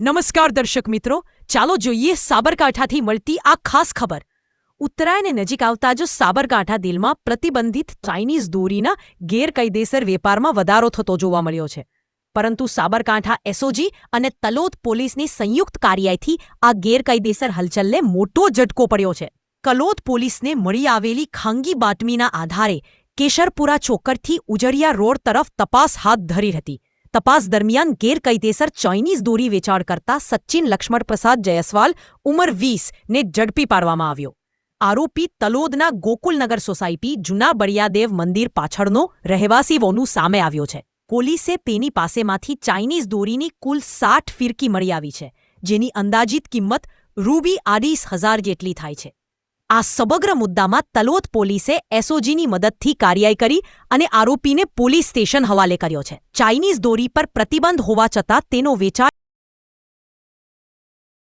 નમસ્કાર દર્શક મિત્રો, ચાલો જોઈએ સાબરકાંઠાથી મળતી આ ખાસ ખબર. ઉત્તરાયણને નજીક આવતા જ સાબરકાંઠા દિલમાં પ્રતિબંધિત ચાઇનીઝ દોરીના ગેરકાયદેસર વેપારમાં વધારો થતો જોવા મળ્યો છે. પરંતુ સાબરકાંઠા એસઓજી અને તલોદ પોલીસની સંયુક્ત કાર્યવાહીથી આ ગેરકાયદેસર હલચલને મોટો ઝટકો પડ્યો છે. કલોદ પોલીસને મળી આવેલી ખાનગી બાતમીના આધારે કેશરપુરા ચોકડથી ઉજળિયા રોડ તરફ તપાસ હાથ ધરી હતી. તપાસ દરમિયાન ગેરકાયદેસર ચાઇનીઝ દોરી વેચાણ કરતા સચિન લક્ષ્મણ પ્રસાદ જયસ્વાલ ઉંમર 20 ને ઝડપી પાડવામાં આવ્યો. આરોપી તલોદના ગોકુલનગર સોસાયટી જૂના બળિયાદેવ મંદિર પાછળનો રહેવાસી હોવાનું સામે આવ્યો છે. પોલીસે તેની પાસેમાંથી ચાઇનીઝ દોરીની કુલ 60 ફિરકી મળી આવી છે, જેની અંદાજિત કિંમત ₹20,000 જેટલી થાય છે. આ સમગ્ર મુદ્દામાં તલોદ પોલીસે એસઓજીની મદદથી કાર્યવાહી કરી અને આરોપીને પોલીસ સ્ટેશન હવાલે કર્યો છે. ચાઇનીઝ દોરી પર પ્રતિબંધ હોવા છતાં તેનો વેચાણ